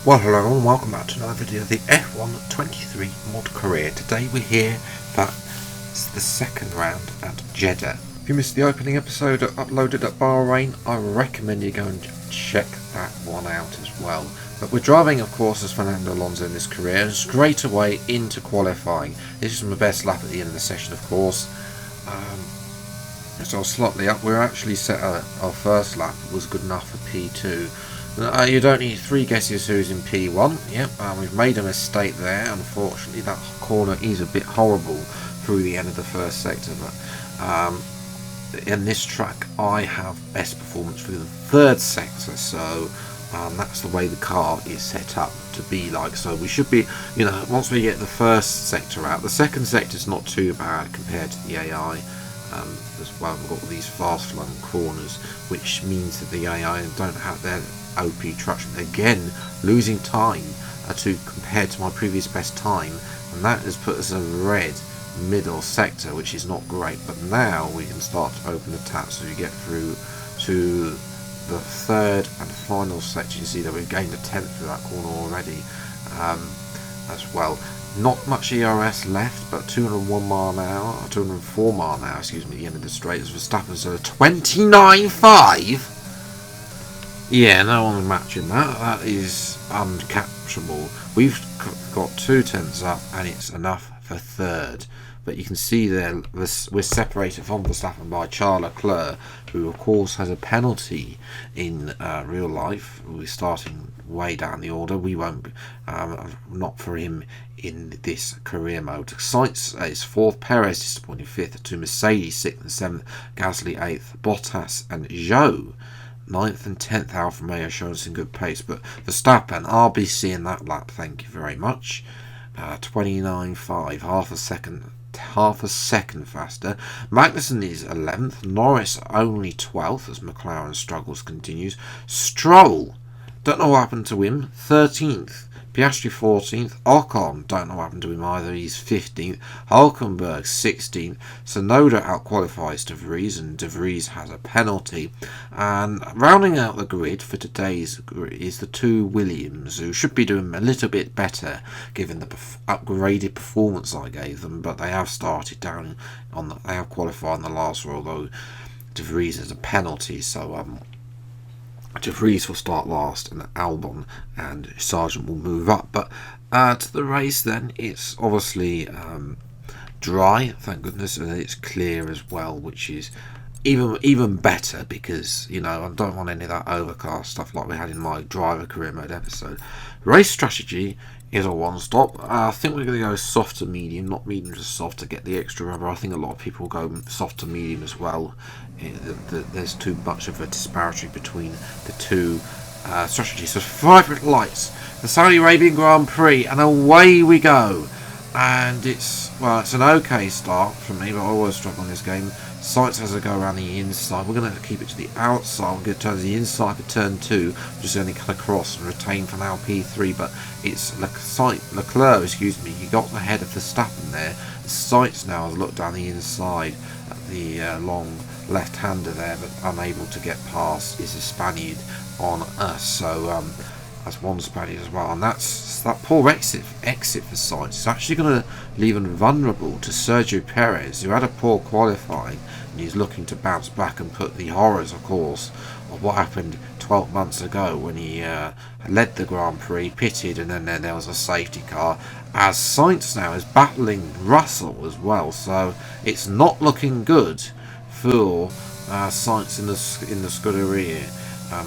Well, hello and welcome back to another video of the F1 23 mod career. Today we're here for the second round at Jeddah. If you missed the opening episode uploaded at Bahrain, I recommend you go and check that one out as well. But we're driving, of course, as Fernando Alonso in this career, and straight away into qualifying. This is my best lap at the end of the session, of course. So slightly up. We're actually set our first lap was good enough for P2. You don't need three guesses who's in P1. Yep, we've made a mistake there. Unfortunately, that corner is a bit horrible through the end of the first sector. But in this track, I have best performance through the third sector. So that's the way the car is set up to be like. So we should be, once we get the first sector out, the second sector is not too bad compared to the AI. As well, we've got all these fast flowing corners, which means that the AI don't have their OP traction. Again, losing time compared to my previous best time, and that has put us in a red middle sector, which is not great. But now we can start to open the tap, so you get through to the third and final sector. You see that we've gained a tenth through that corner already, as well. Not much ERS left, but 204 mile an hour, excuse me, at the end of the straight as Verstappen's at a 29.5. Yeah, no one's matching that. That is uncapturable. We've got 2 tenths up, and it's enough for third. But you can see there, we're separated from Verstappen by Charles Leclerc, who of course has a penalty in real life. We're starting way down the order. We won't, not for him in this career mode. Sainz is 4th, Perez disappointing 5th, to Mercedes 6th and 7th, Gasly 8th, Bottas and Zhou 9th and 10th. Alfa Romeo showing some good pace, but Verstappen, I'll be seeing that lap, thank you very much. 29.5, half a second faster. Magnussen is 11th, Norris only 12th as McLaren struggles continues. Stroll, don't know what happened to him, 13th. Piastri 14th, Ocon, don't know what happened to him either, he's 15th, Hulkenberg 16th, Tsunoda outqualifies De Vries, and De Vries has a penalty. And rounding out the grid for today's grid is the 2 Williams, who should be doing a little bit better given the upgraded performance I gave them, but they have started down on they have qualified in the last row, although De Vries has a penalty, so De Vries will start last, and Albon and Sargent will move up. But to the race then, it's obviously dry, thank goodness, and it's clear as well, which is even better, because I don't want any of that overcast stuff like we had in my driver career mode episode. Race strategy is a one-stop. I think we're going to go soft to medium, not medium to soft, to get the extra rubber. I think a lot of people go soft to medium as well. There's too much of a disparity between the two strategies. So 5 red lights, the Saudi Arabian Grand Prix, and away we go. And it's an okay start for me, but I always struggle in this game. Sainz has to go around the inside. We're going to keep it to the outside. We're going to turn to the inside for turn 2, which is only cut across and retain for now P3. But it's Leclerc, excuse me. He got the head of Verstappen there. Sainz now has looked down the inside at the long left-hander there, but unable to get past is a Spaniard on us. So that's one Spaniard as well, and that's that poor exit for Sainz. It's actually going to leave him vulnerable to Sergio Perez, who had a poor qualifying, and he's looking to bounce back and put the horrors, of course, of what happened 12 months ago when he led the Grand Prix, pitted, and then there was a safety car, as Sainz now is battling Russell as well. So it's not looking good for Sainz in the Scuderia,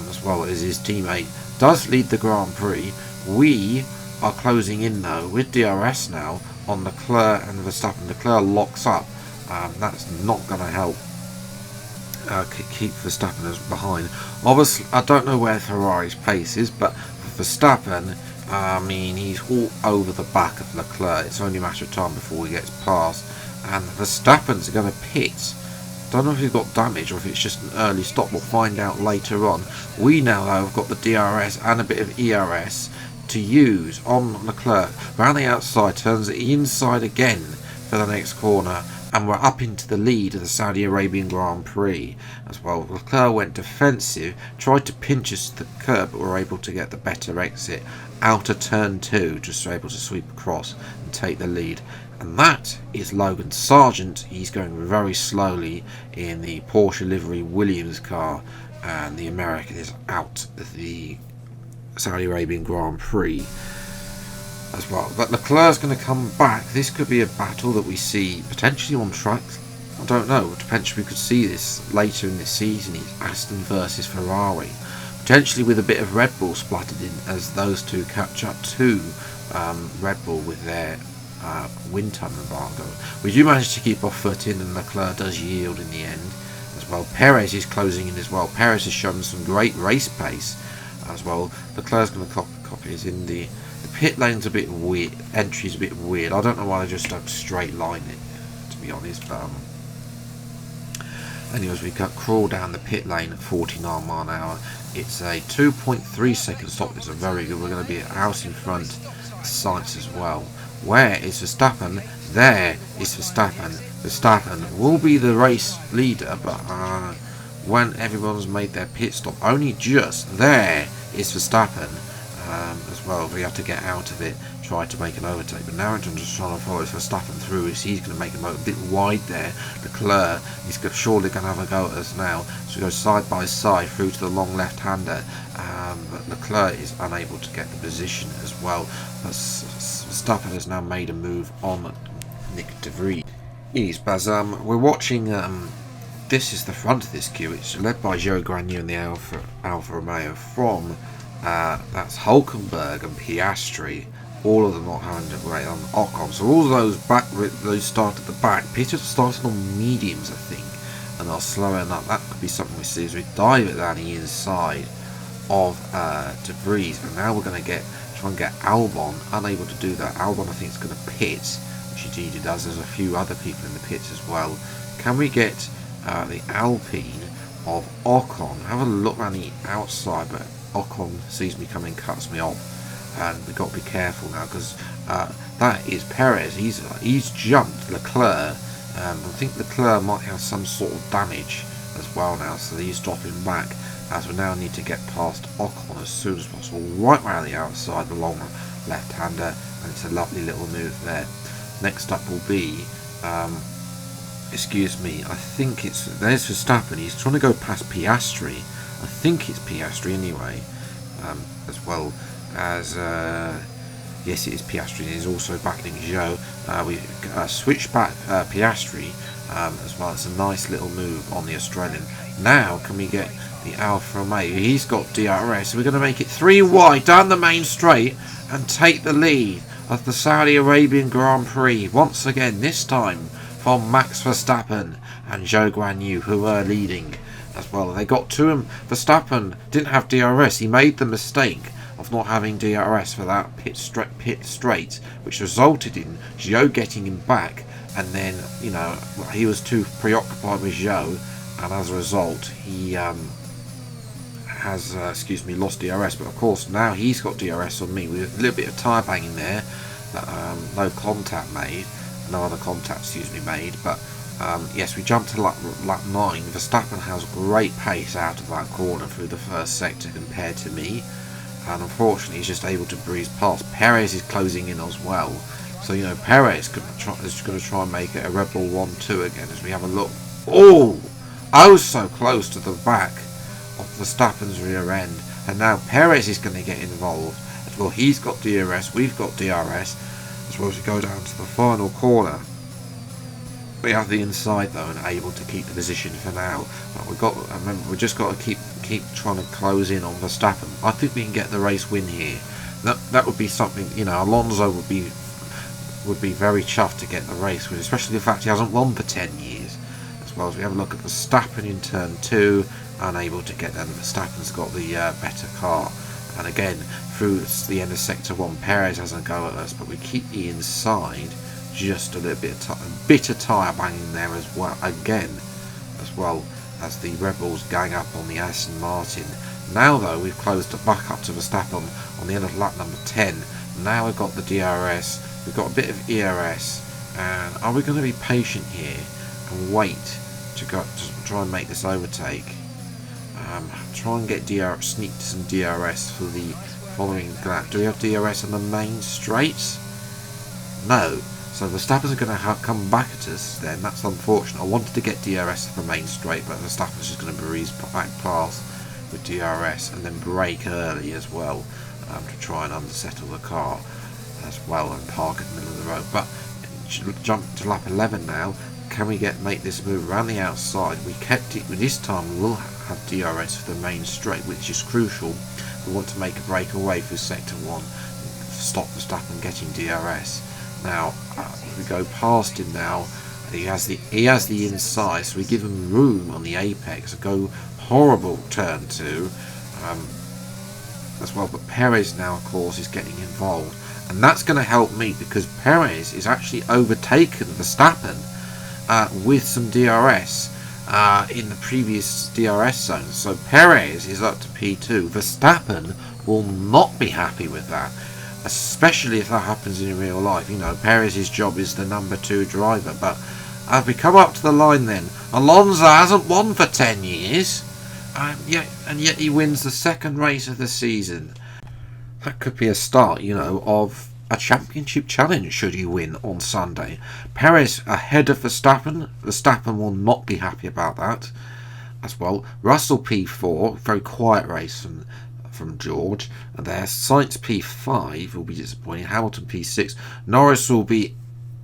as well as his teammate does lead the Grand Prix. We are closing in though with DRS now on Leclerc and Verstappen. Leclerc locks up. That's not going to help keep Verstappen as behind. Obviously, I don't know where Ferrari's pace is, but for Verstappen, he's all over the back of Leclerc. It's only a matter of time before he gets past, and Verstappen's going to pit. Don't know if he's got damage or if it's just an early stop. We'll find out later on. We now though have got the DRS and a bit of ERS to use on Leclerc. Round the outside, turns the inside again for the next corner, and we're up into the lead of the Saudi Arabian Grand Prix as well. Leclerc went defensive, tried to pinch us to the curb, but were able to get the better exit, out of turn 2, just able to sweep across and take the lead. And that is Logan Sargent. He's going very slowly in the Porsche livery Williams car, and the American is out of the Saudi Arabian Grand Prix as well. But Leclerc's going to come back. This could be a battle that we see potentially on track. I don't know. Potentially we could see this later in this season. It's Aston versus Ferrari. Potentially with a bit of Red Bull splattered in as those two catch up to Red Bull with their wind tunnel embargo. We do manage to keep our foot in, and Leclerc does yield in the end as well. Perez is closing in as well. Perez has shown some great race pace as well. Leclerc's going to copy is in the pit lane's a bit weird. Entry's a bit weird. I don't know why they just don't straight line it, to be honest. But anyways, we crawl down the pit lane at 49 mile an hour. It's a 2.3 second stop. It's a very good. We're going to be out in front of sights as well. Where is Verstappen? There is Verstappen. Verstappen will be the race leader, but when everyone's made their pit stop, only just there is Verstappen as well. We have to get out of it, try to make an overtake. But now I'm just trying to follow Verstappen through. He's going to make him a bit wide there. Leclerc is surely going to have a go at us now. So we go side by side through to the long left-hander. But Leclerc is unable to get the position as well. But Verstappen has now made a move on Nick de Vries. But we're watching. This is the front of this queue. It's led by Joe Granier and the Alfa Romeo from that's Hulkenberg and Piastri. All of them not having to rate on Ocon. So all of those start at the back. Peter started on mediums, I think, and are slowing up. That could be something we see as we dive it down the inside of de Vries. And now we're going to try and get Albon. Unable to do that. Albon, I think, is going to pit, which indeed he does. There's a few other people in the pits as well. Can we get the Alpine of Ocon? Have a look around the outside, but Ocon sees me coming, cuts me off. And we've got to be careful now, because that is Perez. He's jumped Leclerc. I think Leclerc might have some sort of damage as well now, so he's dropping back, as we now need to get past Ocon as soon as possible, right around the outside, the long left-hander, and it's a lovely little move there. Next up will be, excuse me, I think there's Verstappen. He's trying to go past Piastri. I think it's Piastri anyway, as well as yes, it is Piastri. He's also battling Joe. We switch back Piastri as well. It's a nice little move on the Australian. Now can we get the Alfa Romeo? He's got DRS, so we're going to make it 3 wide down the main straight and take the lead of the Saudi Arabian Grand Prix once again, this time from Max Verstappen and Joe Guanyu, who are leading as well. They got to him. Verstappen didn't have DRS. He made the mistake of not having DRS for that pit straight, which resulted in Joe getting him back, and then, you know, he was too preoccupied with Joe, and as a result he has lost DRS. But of course now he's got DRS on me with a little bit of tyre banging there, no other contact made, but yes, we jumped to lap 9. Verstappen has great pace out of that corner through the first sector compared to me, and unfortunately he's just able to breeze past. Perez is closing in as well, so you know Perez is going to try and make it a Red Bull 1-2 again as we have a look. Oh, so close to the back of Verstappen's rear end, and now Perez is going to get involved as well. He's got DRS, we've got DRS as well, as we go down to the final corner. We have the inside though, and able to keep the position for now. But we just got to keep trying to close in on Verstappen. I think we can get the race win here. That would be something, you know. Alonso would be very chuffed to get the race win, especially the fact he hasn't won for 10 years. As well as we have a look at Verstappen in turn 2, unable to get them. Verstappen's got the better car, and again through the end of sector 1, Perez has a go at us, but we keep the inside. Just a little bit of tyre banging there as well, again, as well as the Red Bulls gang up on the Aston Martin. Now though, we've closed it back up to Verstappen on the end of lap number 10. Now we've got the DRS, we've got a bit of ERS, and are we going to be patient here and wait to try and make this overtake? Try and get sneak some DRS for following that. Do we have DRS on the main straights? No. So Verstappen's going to come back at us then. That's unfortunate. I wanted to get DRS for the main straight, but Verstappen's just going to breeze back past with DRS and then brake early as well to try and undersettle the car as well and park in the middle of the road. But jump to lap 11 now. Can we make this move around the outside? We kept it. This time we will have DRS for the main straight, which is crucial. We want to make a breakaway through sector 1, stop Verstappen getting DRS. Now we go past him now. He has the inside, so we give him room on the apex. Go horrible turn 2 as well. But Perez now, of course, is getting involved, and that's going to help me because Perez is actually overtaken Verstappen with some DRS in the previous DRS zone. So Perez is up to P2. Verstappen will not be happy with that. Especially if that happens in real life. You know, Perez's job is the number 2 driver. But as we come up to the line then, Alonso hasn't won for 10 years. And yet he wins the second race of the season. That could be a start, you know, of a championship challenge should he win on Sunday. Perez ahead of Verstappen. Verstappen will not be happy about that as well. Russell P4, very quiet race from George there. Sainz P5 will be disappointing. Hamilton P6. Norris will be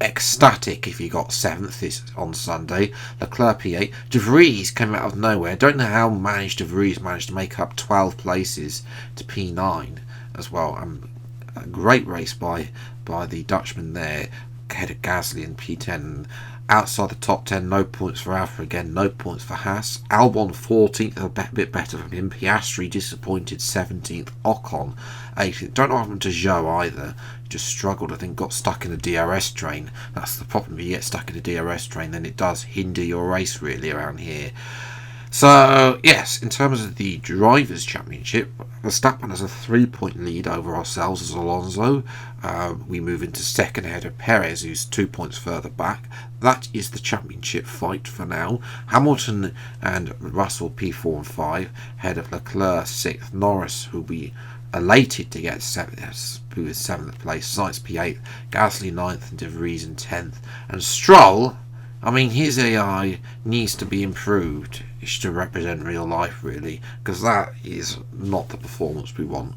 ecstatic if he got 7th on Sunday. Leclerc P8. De Vries came out of nowhere. Don't know how De Vries managed to make up 12 places to P9 as well. A great race by the Dutchman there, ahead of Gasly and P10. Outside the top 10, no points for Alfa again, no points for Haas. Albon 14th, a bit better from him. Piastri disappointed 17th. Ocon 18th. Don't know what happened to Zhou either. He just struggled, I think, got stuck in a DRS train. That's the problem. If you get stuck in a DRS train, then it does hinder your race really around here. So, yes, in terms of the Drivers' Championship, Verstappen has a 3-point lead over ourselves as Alonso. We move into second ahead of Perez, who's 2 points further back. That is the championship fight for now. Hamilton and Russell P4 and 5, ahead of Leclerc 6th. Norris, who will be elated to get 7th place. Sainz P8, Gasly 9th, and De Vries in 10th. And Stroll, I mean, his AI needs to be improved. It should represent real life, really, because that is not the performance we want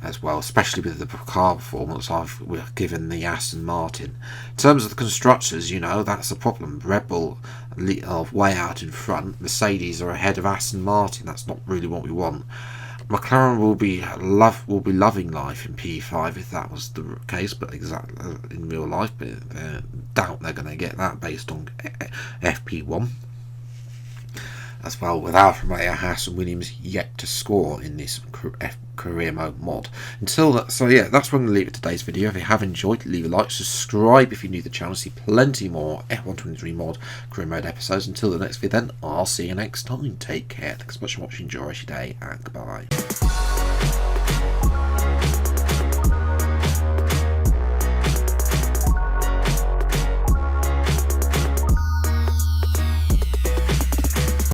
as well, especially with the car performance we've given the Aston Martin. In terms of the constructors, you know, that's the problem. Red Bull are way out in front. Mercedes are ahead of Aston Martin. That's not really what we want. McLaren will be loving life in P5 if that was the case, but exactly in real life, but I doubt they're going to get that based on FP1 as well, with Alfa Romeo, Haas and Williams yet to score in this career mode mod. Until that, so yeah, that's where I'm going to leave it today's video. If you have enjoyed, leave a like, subscribe if you're new to the channel, see plenty more F123 mod career mode episodes. Until the next video then, I'll see you next time. Take care. Thanks so much for watching, enjoy your day, and goodbye.